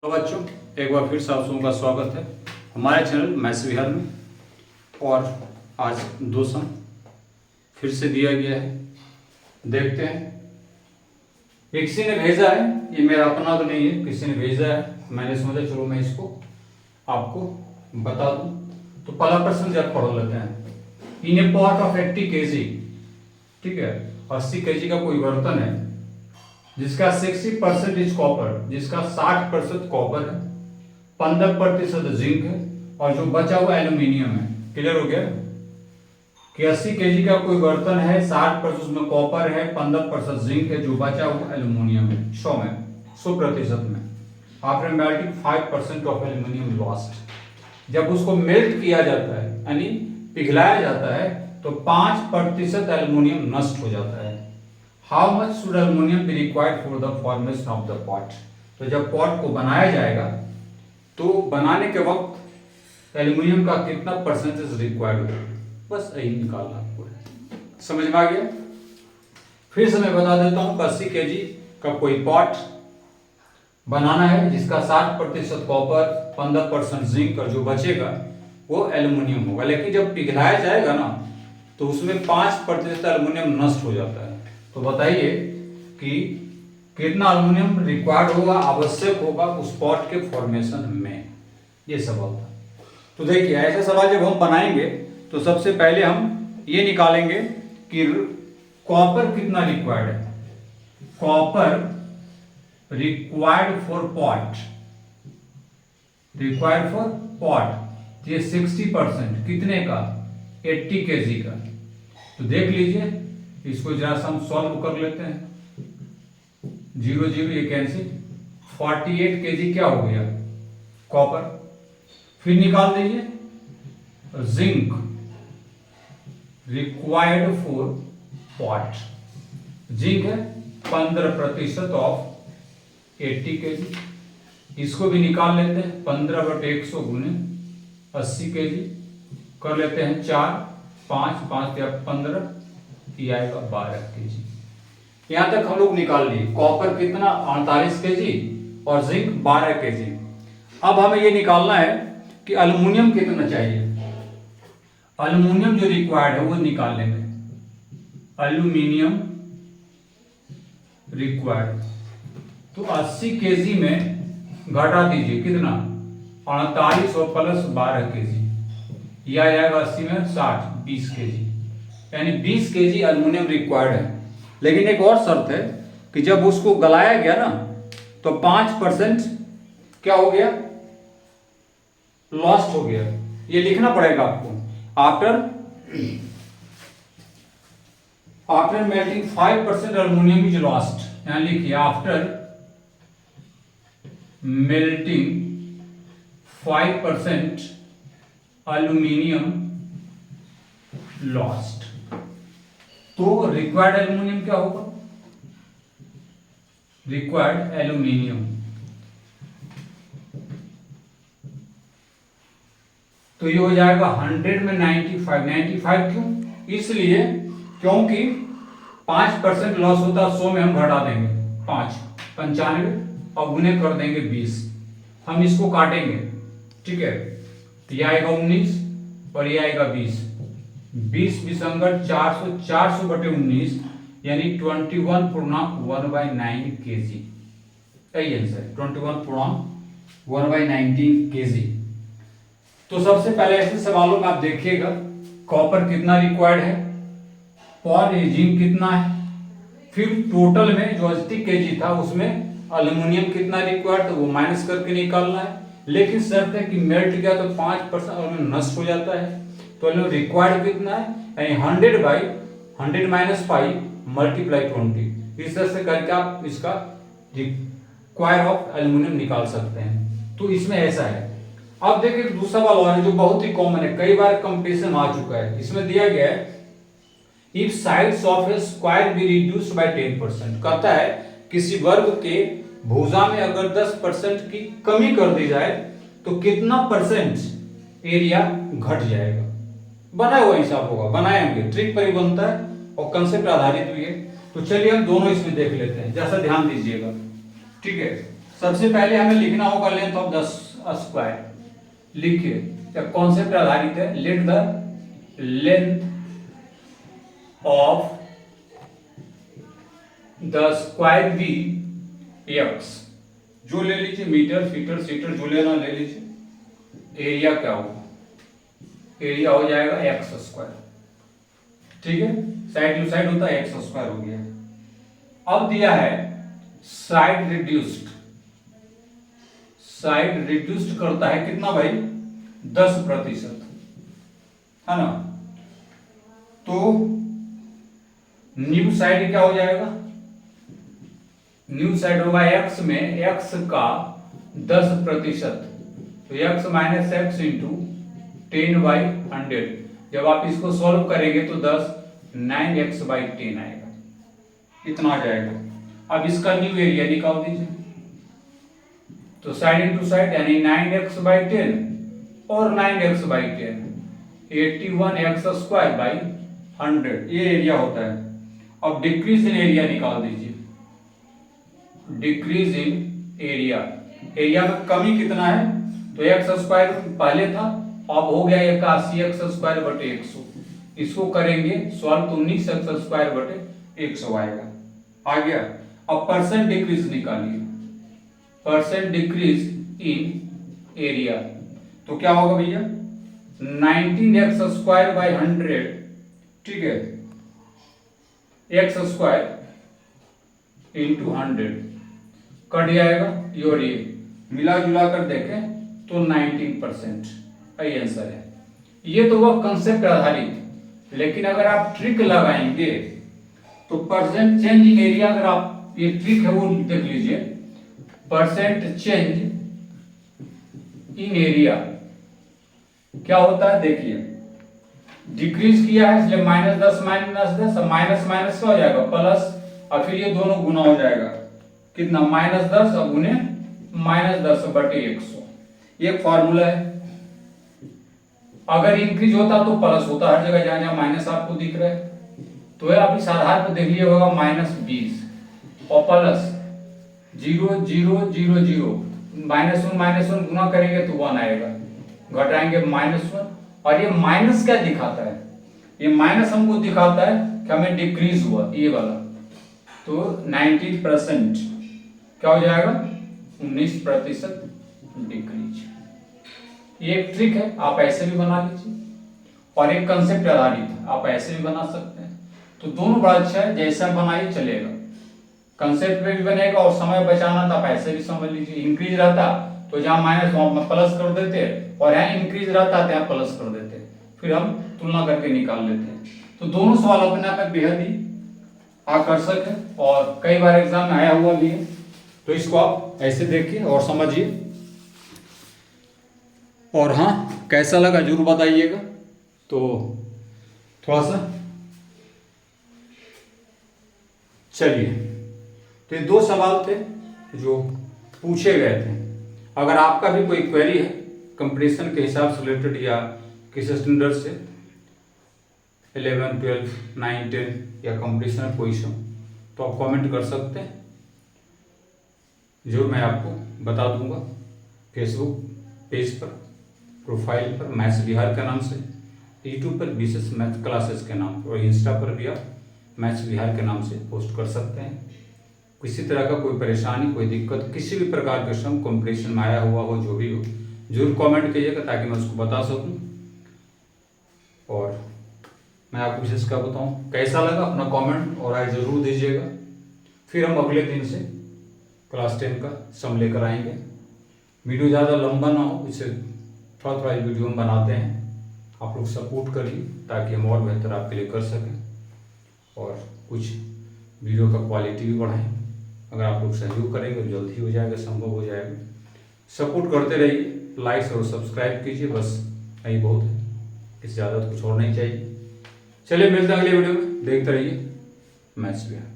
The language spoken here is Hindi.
तो बच्चों, एक बार फिर से आप सबों का स्वागत है हमारे चैनल मैथ्स विहार में। और आज दो सम फिर से दिया गया है, देखते हैं। किसी ने भेजा है, ये मेरा अपना तो नहीं है, किसी ने भेजा है, मैंने सोचा चलो मैं इसको आपको बता दूं। तो पहला प्रश्न जब पढ़ लेते हैं। इन ए पॉट ऑफ 80 kg, ठीक है, 80 kg का कोई बर्तन है जिसका 60% इज कॉपर, जिसका 60% कॉपर है, 15% जिंक है और जो बचा हुआ एल्यूमिनियम है। क्लियर हो गया कि 80 kg का कोई बर्तन है, 60% उसमें कॉपर है, 15% जिंक है, जो बचा हुआ एल्यूमिनियम है। 100% में after melting 5% of aluminium lost. जब उसको मेल्ट किया जाता है यानी पिघलाया जाता है तो 5% एल्यूमिनियम नष्ट हो जाता है। How much should aluminium be required for the formation of the pot. तो जब पॉट को बनाया जाएगा तो बनाने के वक्त एल्यूमिनियम का कितना परसेंटेज रिक्वायर्ड होगा, बस यही निकालना आपको है। समझ में आ गया? फिर से मैं बता देता हूं, 80 kg का कोई पॉट बनाना है जिसका 60% कॉपर, 15% जिंक और जो बचेगा वो एल्यूमिनियम होगा। लेकिन जब पिघलाया जाएगा ना तो उसमें 5% एल्यूमिनियम नष्ट हो जाता है। तो बताइए कि कितना एल्यूमिनियम रिक्वायर्ड होगा, आवश्यक होगा उस पॉट के फॉर्मेशन में, ये सवाल था। तो देखिए, ऐसा सवाल जब हम बनाएंगे तो सबसे पहले हम ये निकालेंगे कि कॉपर कितना रिक्वायर्ड है। Copper required for pot, required for pot, ये 60% कितने का, 80 kg का। तो देख लीजिए, इसको जरा सा हम सॉल्व कर लेते हैं। 0 0 ये कैंसिल, 48 kg क्या हो गया, कॉपर। फिर निकाल दीजिए zinc required for pot, zinc है 15% ऑफ 80 kg। इसको भी निकाल लेते हैं, 15/100 गुने 80 kg कर लेते हैं 4 5 5 या 15, ये आएगा 12 kg। यहां तक हम लोग निकाल लिए। कॉपर कितना, 48 kg और जिंक 12 kg। अब हमें ये निकालना है कि एल्यूमिनियम कितना चाहिए। एल्यूमिनियम जो रिक्वायर्ड है वो निकाल लेंगे। एल्यूमिनियम रिक्वायर्ड तो 80 kg में घटा दीजिए कितना, 48 और प्लस 12 kg, यह आएगा 80 में 60, 20 kg, यानी 20 kg एल्यूमिनियम रिक्वायर्ड है। लेकिन एक और शर्त है कि जब उसको गलाया गया ना तो 5% क्या हो गया, लॉस्ट हो गया। ये लिखना पड़ेगा आपको। After melting 5% aluminium is lost, यहां लिखिए आफ्टर मेल्टिंग 5% एल्यूमिनियम लॉस्ट। तो रिक्वायर्ड एल्यूमिनियम क्या होगा, रिक्वायर्ड एल्यूमिनियम तो ये हो जाएगा 100 में 95 क्यों, इसलिए क्योंकि 5% लॉस होता है, 100 में हम घटा देंगे 5, 95 और गुने कर देंगे 20। हम इसको काटेंगे, ठीक है, तो ये आएगा 19 और ये आएगा 20, 20 विसंगत 400, 400/19 यानी 21.1/9 kg। यही आंसर 21.1/19 kg। तो सबसे पहले ऐसे सवालों में आप देखिएगा कॉपर कितना रिक्वायर्ड है, और जिंक कितना है, फिर टोटल में जो 80 kg था उसमें एल्यूमिनियम कितना रिक्वायर्ड था वो माइनस करके निकालना है। लेकिन शर्त है कि मेल्ट गया तो 5% एल्यूमिनियम नष्ट हो जाता है। तो रिक्वायर्ड कितना है, यानी 100/100 - 5 × 20। इस तरह से करके आप इसका रिक्वायर ऑफ एल्यूमिनियम निकाल सकते हैं। तो इसमें ऐसा है। अब देखिए दूसरा सवाल और है जो बहुत ही कॉमन है, कई बार कंपटीशन आ चुका है। इसमें दिया गया है if sides of A square be reduced by 10%, कहता है किसी वर्ग के भुजा में अगर 10% की कमी कर दी जाए तो कितना % एरिया घट जाएगा। बना हुआ हिसाब होगा, बनाएंगे, ट्रिक पर ही बनता है और कंसेप्ट आधारित भी है। तो चलिए हम दोनों इसमें देख लेते हैं, जैसा ध्यान दीजिएगा, ठीक है। सबसे पहले हमें लिखना होगा लेंथ ऑफ द स्क्वायर। लिखिए, जब कॉन्सेप्ट आधारित है, let the length of the square b x. जो ले लीजिए, मीटर फीटर सीटर जो लेना ले लीजिए। एरिया क्या होगा? एरिया हो जाएगा एक्स स्क्वायर। ठीक है, साइड टू साइड होता है एक्स स्क्वायर हो गया। अब दिया है साइड रिड्यूस्ड। साइड रिड्यूस्ड करता है कितना भाई? 10%, है ना। तो न्यू साइड क्या हो जाएगा? न्यू साइड होगा एक्स में एक्स का 10%, तो एक्स माइनस एक्स इंटू 10/100। जब आप इसको सॉल्व करेंगे तो 9x/10 आएगा, इतना आ जाएगा। अब इसका न्यू एरिया निकाल दीजिए, तो साइड इंटू साइड यानी 9x/10 और 9x/10 81x² 100, ये एरिया होता है। अब डिक्रीज इन एरिया निकाल दीजिए। डिक्रीज इन एरिया, एरिया में कमी कितना है? तो x² पहले था, अब हो गया 81x²/100। इसको करेंगे सॉल्व तो 19x²/100 आएगा। आ गया। अब परसेंट डिक्रीज निकालिए। परसेंट डिक्रीज इन एरिया, तो क्या होगा भैया? 19x²/100, ठीक है, x² इंटू 100 कट जाएगा। और ये मिला जुला कर देखें तो 19% यही आंसर है। ये तो वह कंसेप्ट आधारित, लेकिन अगर आप ट्रिक लगाएंगे तो परसेंट चेंज इन एरिया, अगर आप ये ट्रिक है वो देख लीजिए। परसेंट चेंज इन एरिया क्या होता है? देखिए, डिक्रीज किया है इसलिए -10 -10, माइनस माइनस क्या हो जाएगा? प्लस, और फिर ये दोनों गुना हो जाएगा। कितना? -10 और गुने -10/100। ये एक फॉर्मूला है। अगर इंक्रीज होता तो प्लस होता, हर जगह जहां जहां माइनस आपको दिख रहा है। तो ये आप इस आधार पर देख लिए होगा -20 और प्लस 0 0 0 0, -1 गुना करेंगे तो 1 आएगा, घटाएंगे -1। और ये माइनस क्या दिखाता है? ये माइनस हमको दिखाता है कि हमें डिक्रीज हुआ, ये वाला। तो 19% क्या हो जाएगा? 19% डिक्रीज। ये एक ट्रिक है, आप ऐसे भी बना लीजिए, और एक कंसेप्ट आधारित है, आप ऐसे भी बना सकते हैं। तो दोनों बड़ा अच्छा है, जैसा बनाइए चलेगा। कंसेप्ट में भी बनेगा और समय बचाना था, आप ऐसे भी समझ लीजिए। इंक्रीज रहता तो जहां माइनस वहां प्लस कर देते, और यहाँ इंक्रीज रहता तो यहाँ प्लस कर देते, फिर हम तुलना करके निकाल लेते हैं। तो दोनों सवाल अपने आप में बेहद ही आकर्षक है और कई बार एग्जाम में आया हुआ भी है। तो इसको आप ऐसे देखिए और समझिए, और हाँ, कैसा लगा जरूर बताइएगा। तो थोड़ा सा चलिए, तो ये 2 सवाल थे जो पूछे गए थे। अगर आपका भी कोई क्वेरी है कंपटीशन के हिसाब से रिलेटेड, या किसी स्टैंडर्ड से 11 12 9 10 या कंपटीशन पोजीशन, तो आप कमेंट कर सकते हैं, जो मैं आपको बता दूंगा। फेसबुक पेज पर, प्रोफाइल पर मैथ्स बिहार के नाम से, यूट्यूब पर विशेष मैथ क्लासेस के नाम पर, और इंस्टा पर भी आप मैथ्स बिहार के नाम से पोस्ट कर सकते हैं। किसी तरह का कोई परेशानी, कोई दिक्कत, किसी भी प्रकार के श्रम कंपटीशन में आया हुआ हो, जो भी हो, जरूर कमेंट कीजिएगा ताकि मैं उसको बता सकूं। और मैं आपको विशेष क्या बताऊं, कैसा लगा अपना कमेंट और राय जरूर दीजिएगा। फिर हम अगले दिन से क्लास 10 का सम लेकर आएंगे। वीडियो ज़्यादा लंबा ना हो, इसे थोड़ा थोड़ा वीडियो हम बनाते हैं। आप लोग सपोर्ट करिए ताकि हम और बेहतर आपके लिए कर सकें, और कुछ वीडियो का क्वालिटी भी बढ़ाएं। अगर आप लोग सहयोग करेंगे तो जल्द ही हो जाएगा, संभव हो जाएगा। सपोर्ट करते रहिए, लाइक और सब्सक्राइब कीजिए, बस यही बहुत है, इससे ज़्यादा तो कुछ और नहीं चाहिए। चलिए मिलते हैं अगले वीडियो में, देखते रहिए मैथ्स बिहार।